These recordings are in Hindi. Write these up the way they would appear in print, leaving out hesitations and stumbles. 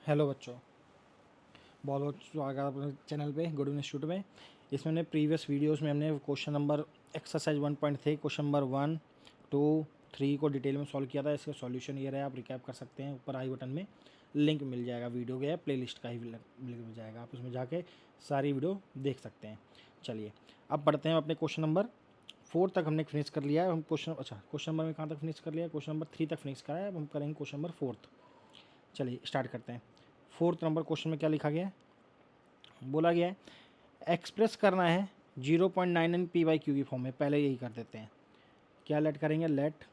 हेलो बच्चों, बहुत बहुत स्वागत है अपने चैनल पे गुड इंस्टीट्यूट में। इसमें हमने प्रीवियस वीडियोस में हमने question number exercise 1.3 question number 1, 2, 3 को डिटेल में सॉल्व किया था। इसका सॉल्यूशन ये रहा, आप रिकैप कर सकते हैं। ऊपर आई बटन में लिंक मिल जाएगा, वीडियो के प्लेलिस्ट का ही लिंक मिल जाएगा, आप उसमें जाके सारी वीडियो देख सकते हैं। चलिए अब पढ़ते हैं अपने क्वेश्चन नंबर 4 तक हमने फिनिश कर लिया है। हम क्वेश्चन नंबर में कहाँ तक फिनिश कर लिया है? क्वेश्चन नंबर 3 तक फिनिश करा है। अब हम करेंगे क्वेश्चन नंबर 4। चलिए स्टार्ट करते हैं। 4 नंबर क्वेश्चन में क्या लिखा गया है? बोला गया है एक्सप्रेस करना है 0.99 पी बाई क्यू की फॉर्म में। पहले यही कर देते हैं। क्या लेट करेंगे? लेट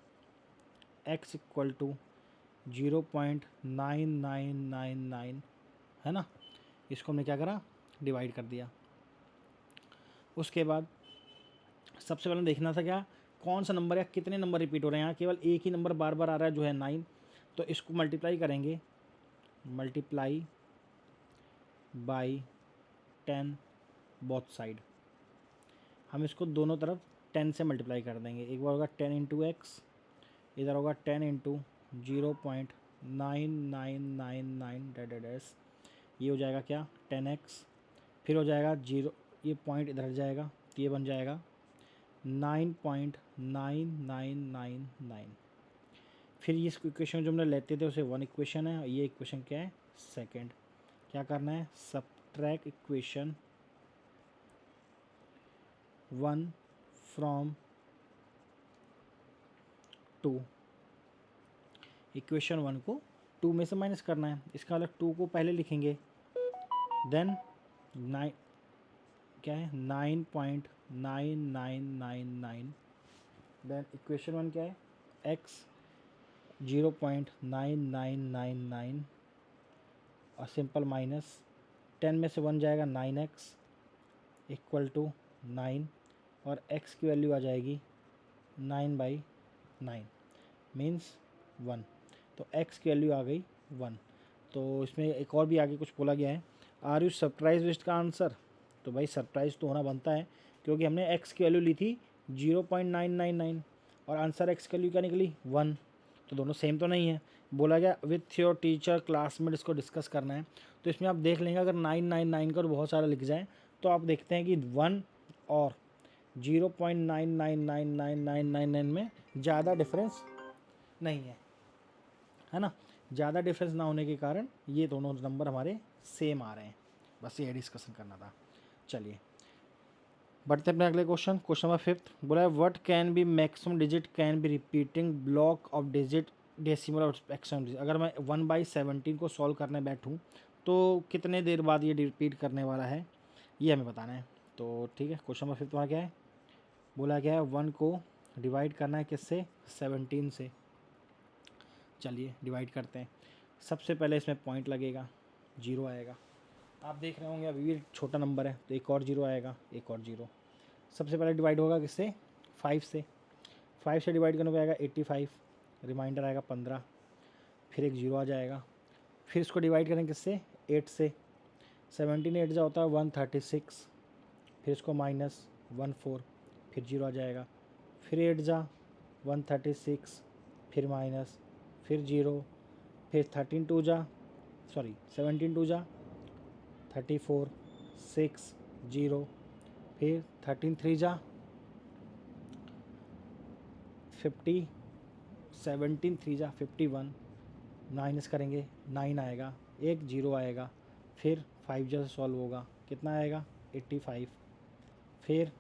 एक्स इक्वल टू 0.9999, है ना। इसको हमने क्या करा? डिवाइड कर दिया। उसके बाद सबसे पहले देखना था क्या, कौन सा नंबर या कितने नंबर रिपीट हो रहे हैं। यहाँ केवल एक ही नंबर बार बार आ रहा है जो है 9। तो इसको मल्टीप्लाई करेंगे, मल्टीप्लाई बाई 10 बोथ साइड। हम इसको दोनों तरफ 10 से मल्टीप्लाई कर देंगे। एक बार होगा 10 इंटू एक्स, इधर होगा 10 इंटू 0.9999 डैश, ये हो जाएगा क्या? 10x। फिर हो जाएगा 0, ये पॉइंट इधर जाएगा तो ये बन जाएगा 9.9999। फिर इस इक्वेशन जो हमने लेते थे उसे वन इक्वेशन है, ये इक्वेशन क्या है? सेकंड। क्या करना है? Subtract equation 1 from 2। इक्वेशन 1 को 2 में से माइनस करना है। इसका मतलब 2 को पहले लिखेंगे, देन 9 क्या है? 9.9999। देन इक्वेशन 1 क्या है? x 0.9999 और सिंपल माइनस 10 में से 1 जाएगा 9x इक्वल टू 9, और x की वैल्यू आ जाएगी 9/9 मीन्स 1। तो x की वैल्यू आ गई 1। तो इसमें एक और भी आगे कुछ बोला गया है, आर यू सरप्राइज विद का आंसर। तो भाई सरप्राइज तो होना बनता है, क्योंकि हमने x की वैल्यू ली थी 0.999 और आंसर x की वैल्यू क्या निकली? 1। तो दोनों सेम तो नहीं है। बोला गया विथ योर टीचर क्लासमेट इसको डिस्कस करना है। तो इसमें आप देख लेंगे, अगर 999 का बहुत सारा लिख जाए तो आप देखते हैं कि 1 और 0.999999 में ज़्यादा डिफरेंस नहीं है ना। ज़्यादा डिफरेंस ना होने के कारण ये दोनों नंबर हमारे सेम आ रहे हैं। बस ये डिस्कशन करना था। चलिए बढ़ते हैं अपने अगले क्वेश्चन नंबर 5। बोला है what can be maximum digit can be repeating block of digit decimal और एक्सट्रीम। अगर मैं 1/17 को सॉल्व करने बैठूं तो कितने देर बाद ये रिपीट करने वाला है, ये हमें बताना है। तो ठीक है, क्वेश्चन नंबर 5 तुम्हारा क्या है? बोला गया है 1 को डिवाइड करना है किससे? 17 से। चलिए डिवाइड करते हैं। सबसे पहले इसमें पॉइंट लगेगा, 0 आएगा। आप देख रहे होंगे अभी भी छोटा नंबर है तो एक और 0 आएगा, एक और 0। सबसे पहले डिवाइड होगा किससे? 5 से। 5 से डिवाइड करने को आएगा 85, रिमाइंडर आएगा 15, फिर एक 0 आ जाएगा। फिर इसको डिवाइड करें किससे? 8 से। 17 8 जा होता है 136, फिर इसको -14, फिर 0 आ जाएगा। फिर 8 जा 136, फिर माइनस, फिर 0, फिर 17 2 जा 34, 6 0, फिर 13 3 जा 50, 17 3 जा 51, माइनस करेंगे 9 आएगा, एक 0 आएगा, फिर 5 जा से सॉल्व होगा, कितना आएगा? 85। फिर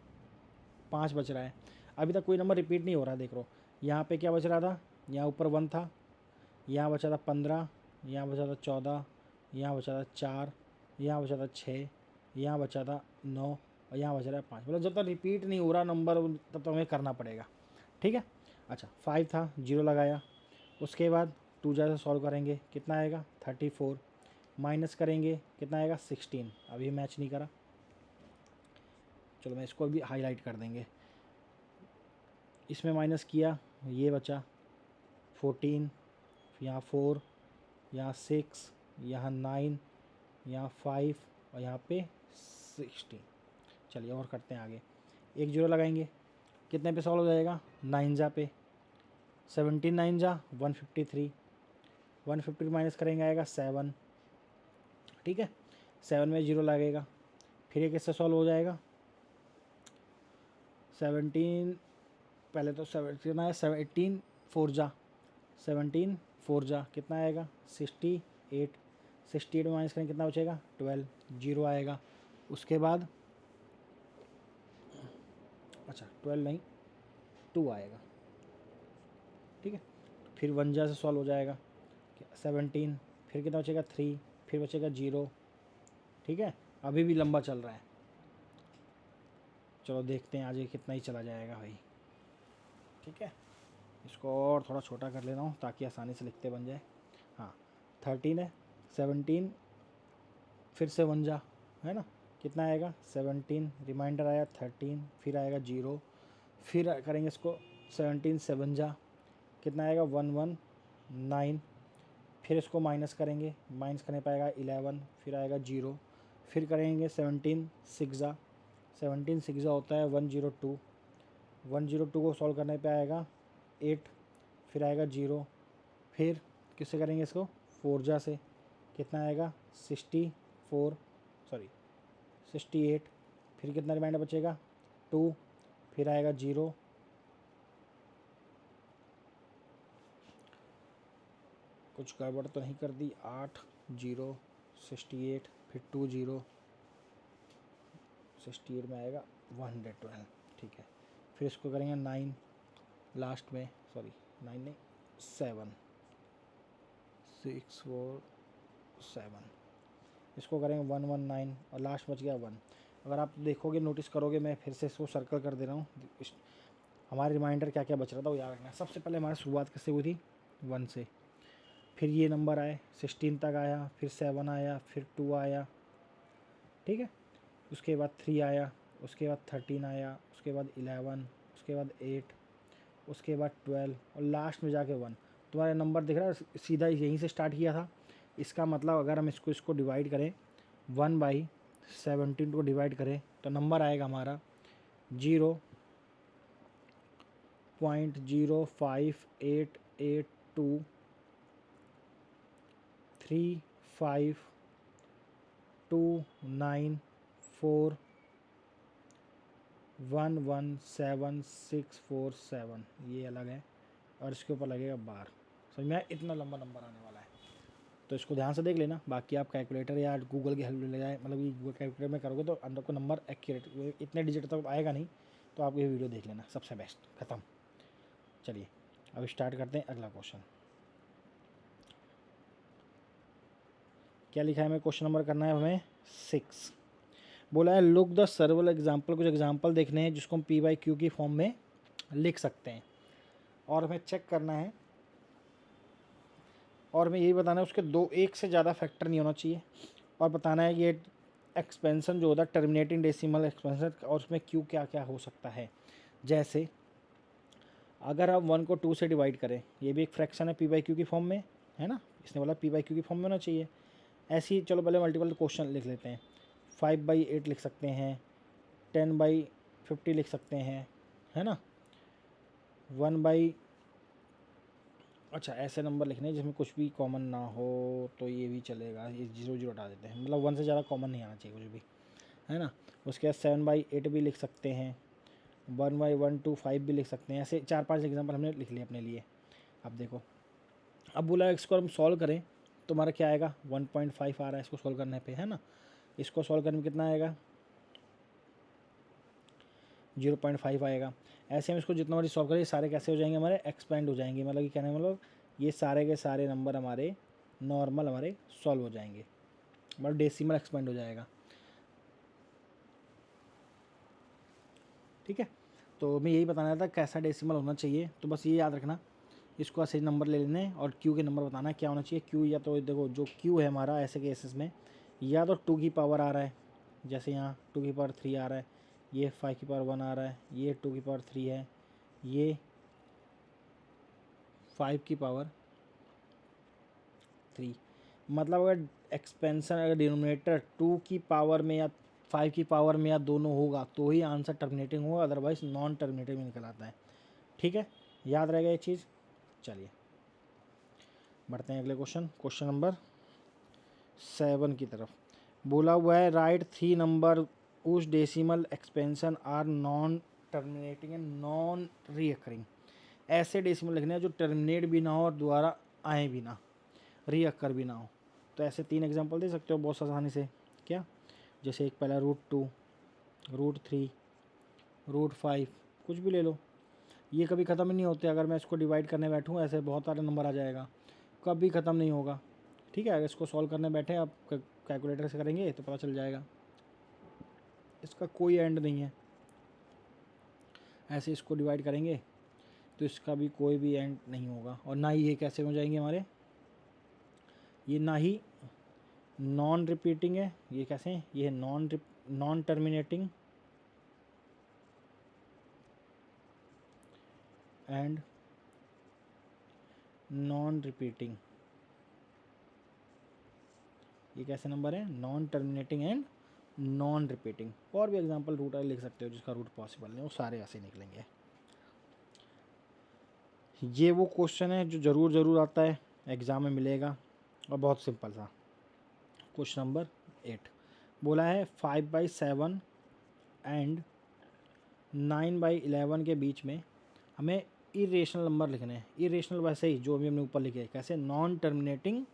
5 बच रहा है। अभी तक कोई नंबर रिपीट नहीं हो रहा। देख लो यहाँ पे क्या बच रहा था? यहाँ ऊपर 1 था, यहाँ बचा था 15, यहाँ बचा था 14, यहाँ बचा था 4, यहाँ बचा था 6, यहाँ बचा था 9 और यहाँ बचा रहा है 5। मतलब जब तक रिपीट नहीं हो रहा नंबर तब तक हमें करना पड़ेगा। ठीक है। अच्छा 5 था, 0 लगाया। उसके बाद 2 जैसे सॉल्व करेंगे, कितना आएगा? 34, माइनस करेंगे कितना आएगा? 16। अभी मैच नहीं करा, चलो मैं इसको भी हाईलाइट कर देंगे। इसमें माइनस किया, ये बचा 14, यहाँ 4, यहाँ 6, यहाँ 9, यहाँ 5 और यहाँ पे 16। चलिए और करते हैं आगे। एक 0 लगाएंगे, कितने पे सॉल्व हो जाएगा? 9 जा पे। 17 9 जा 153, 150 माइनस करेंगे आएगा 7, ठीक है, 7 में 0 लगेगा, फिर ये किससे सॉल्व हो जाएगा, 17 पहले तो 7 कितना है, 17 4 जा 17 4 जा कितना आएगा 68, 68 में माइनस करेंगे कितना बचेगा 12, 0 आएगा। उसके बाद अच्छा 12 नहीं 2 आएगा, ठीक है, फिर 1 जा से सॉल्व हो जाएगा 17, फिर कितना बचेगा 3, फिर बचेगा 0, ठीक है, अभी भी लंबा चल रहा है। चलो देखते हैं आज ये कितना ही चला जाएगा भाई, ठीक है, इसको और थोड़ा छोटा कर ले रहा हूँ ताकि आसानी से लिखते बन जाए। हाँ 13 है, 17 फिर से 1 जा है ना, कितना आएगा 17, रिमाइंडर आया 13, फिर आएगा 0, फिर करेंगे इसको 17 7 जा कितना आएगा 119, फिर इसको माइनस करेंगे, माइनस करने पाएगा 11, फिर आएगा 0, फिर करेंगे 17 6 जा, 17 6 जा होता है 102, 102 को सॉल्व करने पे आएगा 8, फिर आएगा 0, फिर किससे करेंगे इसको 4 जा से कितना आएगा 68, फिर कितना रिमाइंडर बचेगा 2, फिर आएगा 0, कुछ गड़बड़ तो नहीं कर दी, 8 0 68 फिर 2 0, 68 में आएगा 112, ठीक है, फिर इसको करेंगे 9 लास्ट में, सॉरी 9 नहीं 7 6 4 7, इसको करेंगे 119 और लास्ट बच गया 1। अगर आप देखोगे नोटिस करोगे मैं फिर से इसको सर्कल कर दे रहा हूँ, हमारे रिमाइंडर क्या क्या बच रहा था वो याद रखना। सबसे पहले हमारी शुरुआत किससे हुई थी 1 से, फिर ये नंबर आए 16 तक आया, फिर 7 आया, फिर 2 आया, ठीक है, उसके बाद 3 आया, उसके बाद 13 आया, उसके बाद 11, उसके बाद 8, उसके बाद 12 और लास्ट में जाके 1। तुम्हारा नंबर दिख रहा है सीधा यहीं से स्टार्ट किया था, इसका मतलब अगर हम इसको डिवाइड करें 1/17 को डिवाइड करें तो नंबर आएगा हमारा 0.88823529411767, ये अलग है और इसके ऊपर लगेगा बार, समझ में आया, इतना लंबा नंबर आने वाला है। तो इसको ध्यान से देख लेना, बाकी आप कैलकुलेटर या गूगल की हेल्प ले जाए, मतलब ये गूगल कैलकुलेटर में करोगे तो अंदर को नंबर एक्यूरेट इतने डिजिट तक आएगा नहीं, तो आप ये वीडियो देख लेना, सबसे बेस्ट, ख़त्म। चलिए अब स्टार्ट करते हैं अगला क्वेश्चन। क्या लिखा है हमें, क्वेश्चन नंबर करना है हमें 6। बोला है लुक द सर्वल एग्जाम्पल, कुछ एग्जाम्पल देखने हैं जिसको हम P/Q की फॉर्म में लिख सकते हैं और हमें चेक करना है, और हमें यही बताना है उसके एक से ज़्यादा फैक्टर नहीं होना चाहिए, और बताना है ये एक्सपेंसन जो होता है टर्मिनेटिंग डेसिमल एक्सपेंसन, और उसमें क्यू क्या क्या हो सकता है। जैसे अगर हम 1 को 2 से डिवाइड करें, ये भी एक फ्रैक्शन है P/Q की फॉर्म में, है ना, इसने बोला P/Q की फॉर्म में होना चाहिए। ऐसे ही चलो पहले मल्टीपल क्वेश्चन लिख लेते हैं, 5/8 लिख सकते हैं, 10/50 लिख सकते हैं, है ना, 1 अच्छा ऐसे नंबर लिखने जिसमें कुछ भी कॉमन ना हो तो ये भी चलेगा, ये 0 0 हटा देते हैं, मतलब 1 से ज़्यादा कॉमन नहीं आना चाहिए कुछ भी, है ना। उसके बाद 7/8 भी लिख सकते हैं, 1/125 भी लिख सकते हैं, ऐसे 4-5 एग्जाम्पल हमने लिख लिए अपने लिए। अब देखो, अब बोला इसको हम सॉल्व करें तो हमारा क्या आएगा 1.5 आ रहा है इसको सॉल्व करने पे, है ना, इसको सॉल्व करने में कितना आएगा 0.5 आएगा। ऐसे हम इसको जितना मर्जी सॉल्व करें सारे कैसे हो जाएंगे हमारे एक्सपेंड हो जाएंगे, मतलब कि कहने का मतलब ये सारे के सारे नंबर हमारे नॉर्मल हमारे सॉल्व हो जाएंगे, मतलब डेसिमल एक्सपेंड हो जाएगा, ठीक है। तो मैं यही बताना था कैसा डेसिमल होना चाहिए, तो बस ये याद रखना, इसको ऐसे नंबर ले लेने और क्यू के नंबर बताना है क्या होना चाहिए। क्यू या तो देखो जो क्यू है हमारा ऐसे केसेस में या तो 2 की पावर आ रहा है, जैसे यहाँ 2 की पावर 3 आ रहा है, ये 5 की पावर 1 आ रहा है, ये 2 की पावर 3 है, ये 5 की पावर 3, मतलब अगर एक्सपेंशन अगर डिनोमिनेटर 2 की पावर में या 5 की पावर में या दोनों होगा तो ही आंसर टर्मिनेटिंग होगा, अदरवाइज नॉन टर्मिनेटिंग में निकल आता है, ठीक है, याद रहेगा ये चीज़। चलिए बढ़ते हैं अगले क्वेश्चन, क्वेश्चन नंबर 7 की तरफ बोला हुआ है राइट 3 नंबर उस decimal expansion are non terminating and non recurring. ऐसे डेसिमल लिखने हैं जो टर्मिनेट भी ना हो और दोबारा आए भी ना, रीअकर भी ना हो। तो ऐसे 3 एग्जांपल दे सकते हो बहुत आसानी से। क्या? जैसे एक पहला √2, √3, √5, कुछ भी ले लो। ये कभी ख़त्म ही नहीं होते। अगर मैं इसको डिवाइड करने बैठूँ ऐसे बहुत सारे नंबर आ जाएगा, कभी ख़त्म नहीं होगा। ठीक है, अगर इसको सॉल्व करने बैठे आप कैलकुलेटर से करेंगे तो पता चल जाएगा, इसका कोई एंड नहीं है। ऐसे इसको डिवाइड करेंगे तो इसका भी कोई भी एंड नहीं होगा। और ना ही ये कैसे हो जाएंगे हमारे, ये ना ही नॉन रिपीटिंग है, ये कैसे हैं, ये है non terminating and non repeating. ये कैसे नंबर है, non terminating and non repeating. और भी एग्जांपल रूट लिख सकते हो जिसका रूट पॉसिबल नहीं, वो सारे ऐसे निकलेंगे। ये वो क्वेश्चन है जो ज़रूर आता है, एग्ज़ाम में मिलेगा और बहुत सिंपल सा। क्वेश्चन नंबर 8 बोला है 5/7 एंड 9/11 के बीच में हमें इरेशनल नंबर लिखने हैं। इरेशनल वैसे ही जो अभी हमने ऊपर लिखे, कैसे, नॉन टर्मिनेटिंग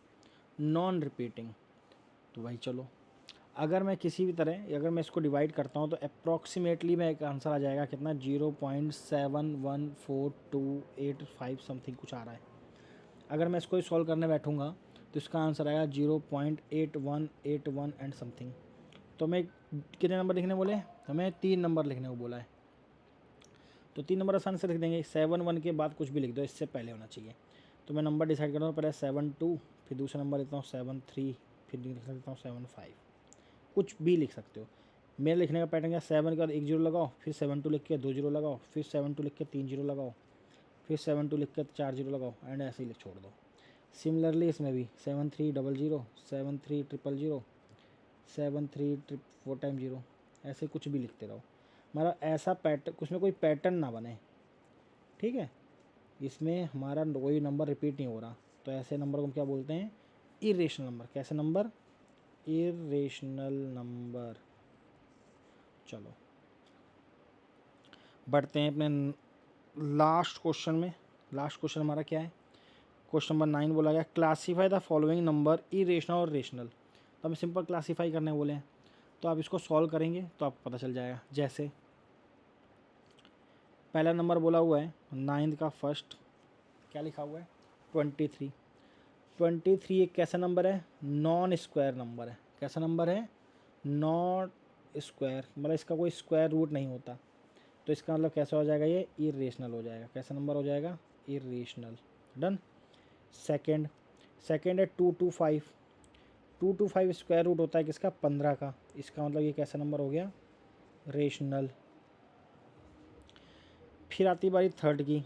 नॉन रिपीटिंग। तो भाई चलो, अगर मैं किसी भी तरह अगर मैं इसको डिवाइड करता हूँ तो अप्रॉक्सीमेटली मैं एक आंसर आ जाएगा कितना, 0.71428 समथिंग कुछ आ रहा है। अगर मैं इसको सॉल्व करने बैठूँगा तो इसका आंसर आएगा 0.8181 एंड समथिंग। तो हमें कितने नंबर लिखने बोले, हमें 3 नंबर लिखने को बोला है। तो 3 नंबर आसानी से लिख देंगे। 7 1 के बाद कुछ भी लिख दो, इससे पहले होना चाहिए। तो मैं नंबर डिसाइड करता हूँ, पहले 7 2, फिर दूसरा नंबर लिखता हूँ 7 3, फिर लिख सकता हूँ 7 5, कुछ भी लिख सकते हो। मेरे लिखने का पैटर्न क्या, 7 के बाद 1 0 लगाओ, फिर 7 2 लिख के 2 0 लगाओ, फिर 7 2 लिख के 3 0 लगाओ, फिर 7 2 लिख के 4 0 लगाओ, एंड ऐसे ही लिख छोड़ दो। सिमिलरली इसमें भी 7 3 0 0, 7 3 0 0, 7 3 4 टाइम 0, ऐसे कुछ भी लिखते रहो। हमारा ऐसा पैटर्न, उसमें कोई पैटर्न ना बने। ठीक है, इसमें हमारा कोई नंबर रिपीट नहीं हो रहा। तो ऐसे नंबर को हम क्या बोलते हैं, इरेशनल नंबर। कैसे नंबर, इरेशनल नंबर। चलो बढ़ते हैं अपने लास्ट क्वेश्चन में। लास्ट क्वेश्चन हमारा क्या है, क्वेश्चन नंबर 9 बोला गया classify the following number irrational और रेशनल। तो हमें सिंपल क्लासीफाई करने बोले हैं, तो आप इसको सॉल्व करेंगे तो आपको पता चल जाएगा। जैसे पहला नंबर बोला हुआ है 9 का फर्स्ट, क्या लिखा हुआ है, 23। 23 एक कैसा नंबर है, नॉन स्क्वायर नंबर है। कैसा नंबर है, नॉन स्क्वायर, मतलब इसका कोई स्क्वायर रूट नहीं होता। तो इसका मतलब कैसा हो जाएगा, ये इरेशनल हो जाएगा। कैसा नंबर हो जाएगा, इरेशनल। डन। सेकंड है 225। 225 स्क्वायर रूट होता है किसका, 15 का। इसका मतलब ये कैसा नंबर हो गया, रेशनल। फिर आती बारी थर्ड की,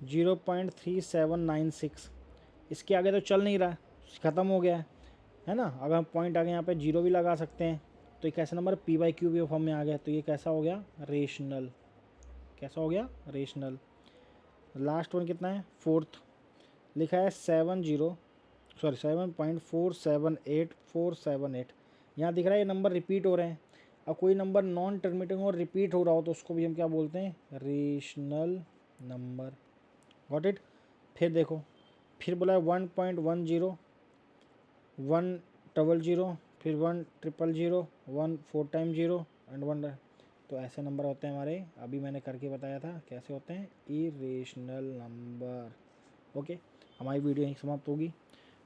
0.3796। इसके आगे तो चल नहीं रहा, ख़त्म हो गया है ना। अगर हम पॉइंट आगे यहाँ पे 0 भी लगा सकते हैं तो ये कैसा नंबर, p/q फॉर्म में आ गया। तो ये कैसा हो गया, रेशनल। कैसा हो गया, रेशनल। लास्ट वन कितना है, फोर्थ, लिखा है 7.478478। यहाँ दिख रहा है ये नंबर रिपीट हो रहे हैं। अब कोई नंबर नॉन टर्मिनेटिंग और रिपीट हो रहा हो तो उसको भी हम क्या बोलते हैं, रेशनल नंबर। Got it. फिर देखो, फिर बोला है 1.10, 100, फिर 100, 1 4 टाइम 0 एंड 1। तो ऐसे नंबर होते हैं हमारे, अभी मैंने करके बताया था कैसे होते हैं, इरेशनल नंबर। ओके, हमारी वीडियो यहीं समाप्त होगी।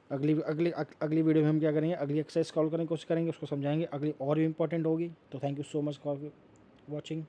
अगली वीडियो में हम क्या करेंगे, अगली एक्सरसाइज सॉल्व करने की कोशिश करेंगे, उसको समझाएंगे। अगली और भी इंपॉर्टेंट होगी। तो thank you so much for watching.